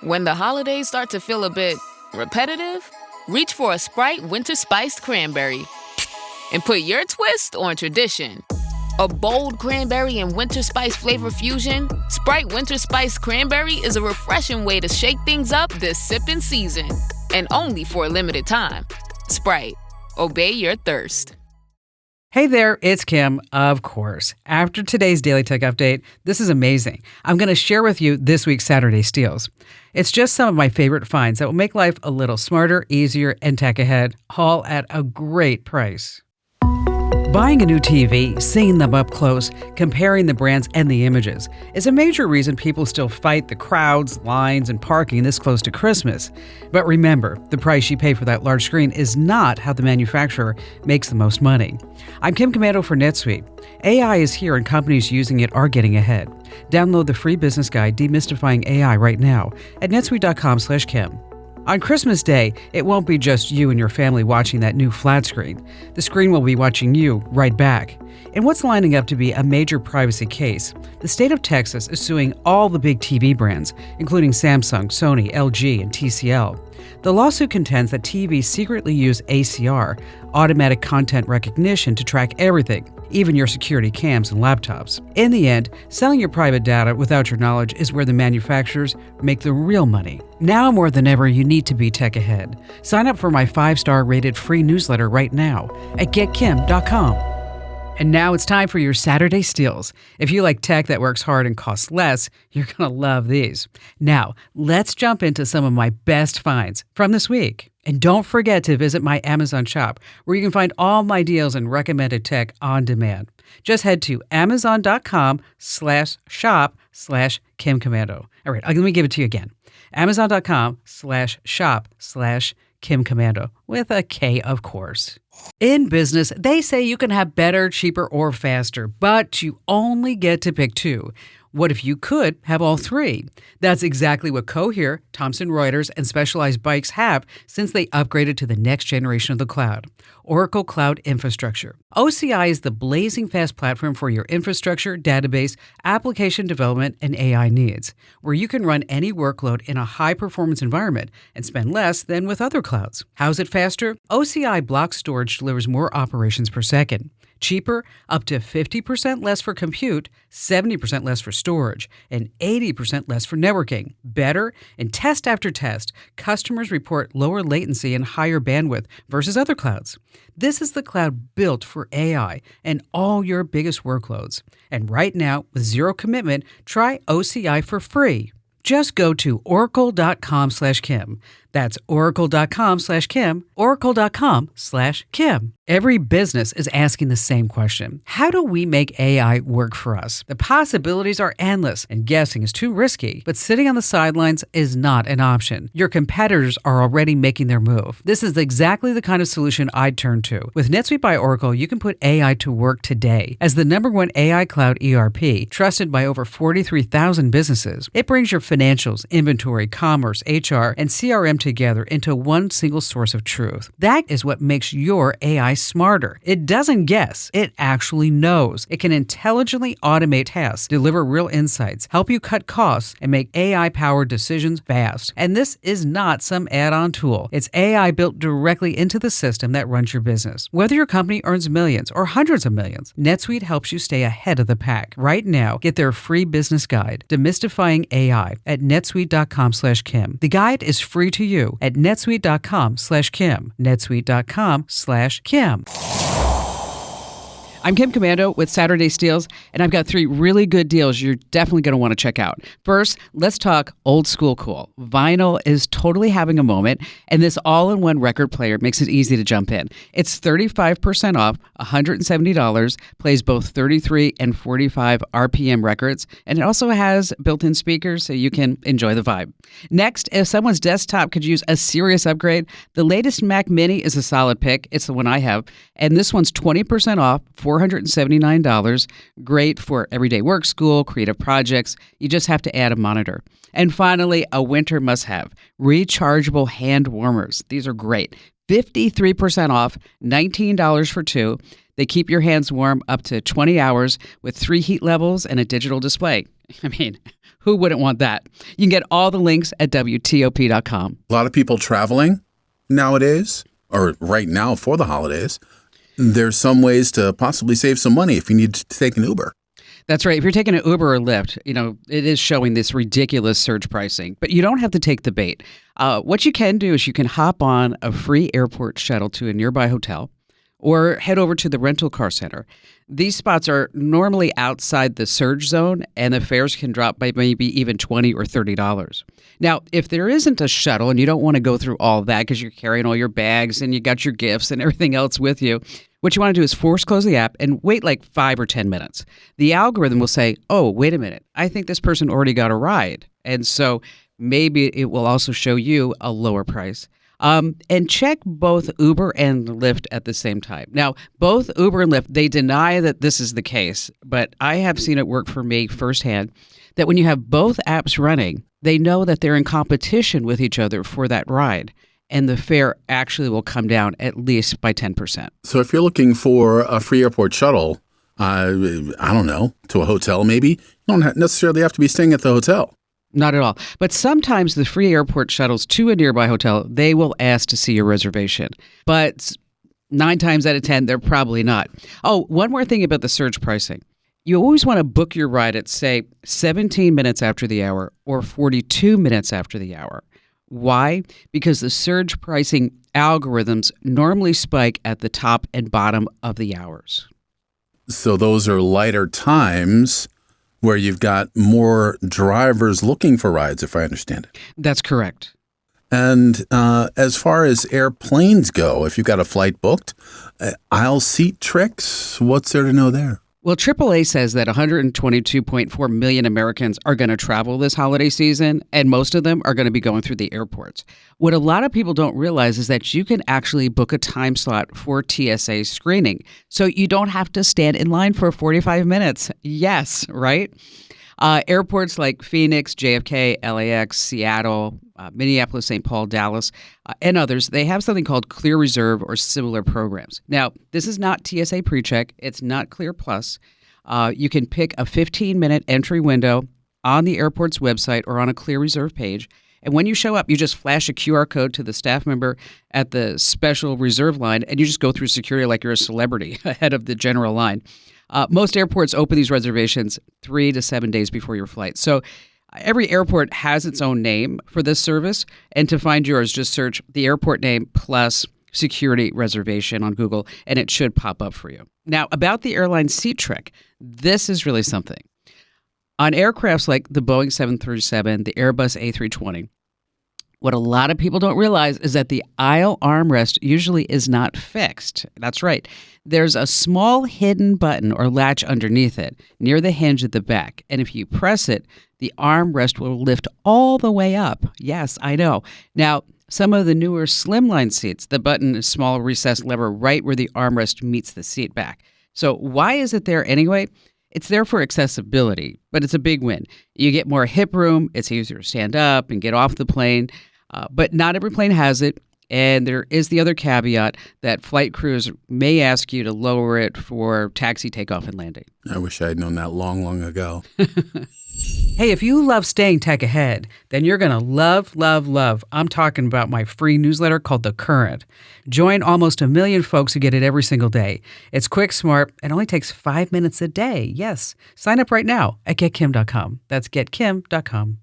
When the holidays start to feel a bit repetitive, reach for a Sprite Winter Spiced Cranberry and put your twist on tradition. A bold cranberry and winter spice flavor fusion, Sprite Winter Spiced Cranberry is a refreshing way to shake things up this sipping season. And only for a limited time. Sprite. Obey your thirst. Hey there, it's Kim, of course. After today's Daily Tech Update, this is amazing. I'm going to share with you this week's Saturday Steals. It's just some of my favorite finds that will make life a little smarter, easier, and tech ahead, all at a great price. Buying a new TV, seeing them up close, comparing the brands and the images is a major reason people still fight the crowds, lines, and parking this close to Christmas. But remember, the price you pay for that large screen is not how the manufacturer makes the most money. I'm Kim Komando for NetSuite. AI is here and companies using it are getting ahead. Download the free business guide Demystifying AI right now at netsuite.com/Kim. On Christmas Day, it won't be just you and your family watching that new flat screen. The screen will be watching you right back. In what's lining up to be a major privacy case, the state of Texas is suing all the big TV brands, including Samsung, Sony, LG, and TCL. The lawsuit contends that TVs secretly use ACR, automatic content recognition, to track everything, even your security cams and laptops. In the end, selling your private data without your knowledge is where the manufacturers make the real money. Now more than ever, you need to be tech ahead. Sign up for my 5-star rated free newsletter right now at getkim.com. And now it's time for your Saturday Steals. If you like tech that works hard and costs less, you're going to love these. Now, let's jump into some of my best finds from this week. And don't forget to visit my Amazon shop, where you can find all my deals and recommended tech on demand. Just head to amazon.com/shop/Kim Komando. All right, let me give it to you again. Amazon.com/shop/Kim Komando, with a K, of course. In business, they say you can have better, cheaper, or faster, but you only get to pick two. What if you could have all three? That's exactly what Cohere, Thomson Reuters, and Specialized Bikes have since they upgraded to the next generation of the cloud, Oracle Cloud Infrastructure. OCI is the blazing fast platform for your infrastructure, database, application development, and AI needs, where you can run any workload in a high-performance environment and spend less than with other clouds. How's it faster? OCI block storage delivers more operations per second. Cheaper, up to 50% less for compute, 70% less for storage, and 80% less for networking. Better, in test after test, customers report lower latency and higher bandwidth versus other clouds. This is the cloud built for AI and all your biggest workloads. And right now, with zero commitment, try OCI for free. Just go to oracle.com/Kim. That's oracle.com/Kim, oracle.com/Kim. Every business is asking the same question. How do we make AI work for us? The possibilities are endless, and guessing is too risky. But sitting on the sidelines is not an option. Your competitors are already making their move. This is exactly the kind of solution I'd turn to. With NetSuite by Oracle, you can put AI to work today. As the #1 AI cloud ERP, trusted by over 43,000 businesses, it brings your financials, inventory, commerce, HR, and CRM together into one single source of truth. That is what makes your AI smarter. It doesn't guess. It actually knows. It can intelligently automate tasks, deliver real insights, help you cut costs, and make AI-powered decisions fast. And this is not some add-on tool. It's AI built directly into the system that runs your business. Whether your company earns millions or hundreds of millions, NetSuite helps you stay ahead of the pack. Right now, get their free business guide, Demystifying AI, at netsuite.com/Kim. The guide is free to you at netsuite.com/Kim. netsuite.com/Kim. I'm Kim Komando with Saturday Steals, and I've got 3 really good deals you're definitely going to want to check out. First, let's talk old school cool. Vinyl is totally having a moment, and this all-in-one record player makes it easy to jump in. It's 35% off, $170, plays both 33 and 45 RPM records, and it also has built-in speakers so you can enjoy the vibe. Next, if someone's desktop could use a serious upgrade, the latest Mac Mini is a solid pick. It's the one I have, and this one's 20% off, $479. Great for everyday work, school, creative projects. You just have to add a monitor. And finally, a winter must-have, rechargeable hand warmers. These are great. 53% off, $19 for 2. They keep your hands warm up to 20 hours with 3 heat levels and a digital display. I mean, who wouldn't want that? You can get all the links at WTOP.com. A lot of people traveling nowadays, or right now for the holidays. There's some ways to possibly save some money if you need to take an Uber. That's right. If you're taking an Uber or Lyft, it is showing this ridiculous surge pricing, but you don't have to take the bait. What you can do is you can hop on a free airport shuttle to a nearby hotel or head over to the rental car center. These spots are normally outside the surge zone, and the fares can drop by maybe even $20 or $30. Now, if there isn't a shuttle and you don't want to go through all that because you're carrying all your bags and you got your gifts and everything else with you, what you want to do is force close the app and wait like 5 or 10 minutes. The algorithm will say, oh, wait a minute, I think this person already got a ride. And so maybe it will also show you a lower price. And check both Uber and Lyft at the same time. Now, both Uber and Lyft, they deny that this is the case, but I have seen it work for me firsthand, that when you have both apps running, they know that they're in competition with each other for that ride, and the fare actually will come down at least by 10%. So if you're looking for a free airport shuttle, I don't know, to a hotel maybe, you don't necessarily have to be staying at the hotel. Not at all. But sometimes the free airport shuttles to a nearby hotel, they will ask to see your reservation. But 9 times out of 10, they're probably not. Oh, one more thing about the surge pricing. You always want to book your ride at, say, 17 minutes after the hour or 42 minutes after the hour. Why? Because the surge pricing algorithms normally spike at the top and bottom of the hours. So those are lighter times where you've got more drivers looking for rides, if I understand it. That's correct. And as far as airplanes go, if you've got a flight booked, aisle seat tricks, what's there to know there? Well, AAA says that 122.4 million Americans are going to travel this holiday season, and most of them are going to be going through the airports. What a lot of people don't realize is that you can actually book a time slot for TSA screening, so you don't have to stand in line for 45 minutes. Yes, right? Airports like Phoenix, JFK, LAX, Seattle, Minneapolis, St. Paul, Dallas, and others, they have something called Clear Reserve or similar programs. Now, this is not TSA PreCheck. It's not Clear Plus. You can pick a 15-minute entry window on the airport's website or on a Clear Reserve page. And when you show up, you just flash a QR code to the staff member at the special reserve line, and you just go through security like you're a celebrity ahead of the general line. Most airports open these reservations 3 to 7 days before your flight. So every airport has its own name for this service. And to find yours, just search the airport name plus security reservation on Google, and it should pop up for you. Now, about the airline seat trick, this is really something. On aircrafts like the Boeing 737, the Airbus A320, what a lot of people don't realize is that the aisle armrest usually is not fixed. That's right. There's a small hidden button or latch underneath it near the hinge at the back. And if you press it, the armrest will lift all the way up. Yes, I know. Now, some of the newer slimline seats, the button is a small recessed lever right where the armrest meets the seat back. So why is it there anyway? It's there for accessibility, but it's a big win. You get more hip room. It's easier to stand up and get off the plane. But not every plane has it. And there is the other caveat that flight crews may ask you to lower it for taxi takeoff and landing. I wish I had known that long, long ago. Hey, if you love staying tech ahead, then you're going to love. I'm talking about my free newsletter called The Current. Join almost 1 million folks who get it every single day. It's quick, smart, and only takes 5 minutes a day. Yes. Sign up right now at getkim.com. That's getkim.com.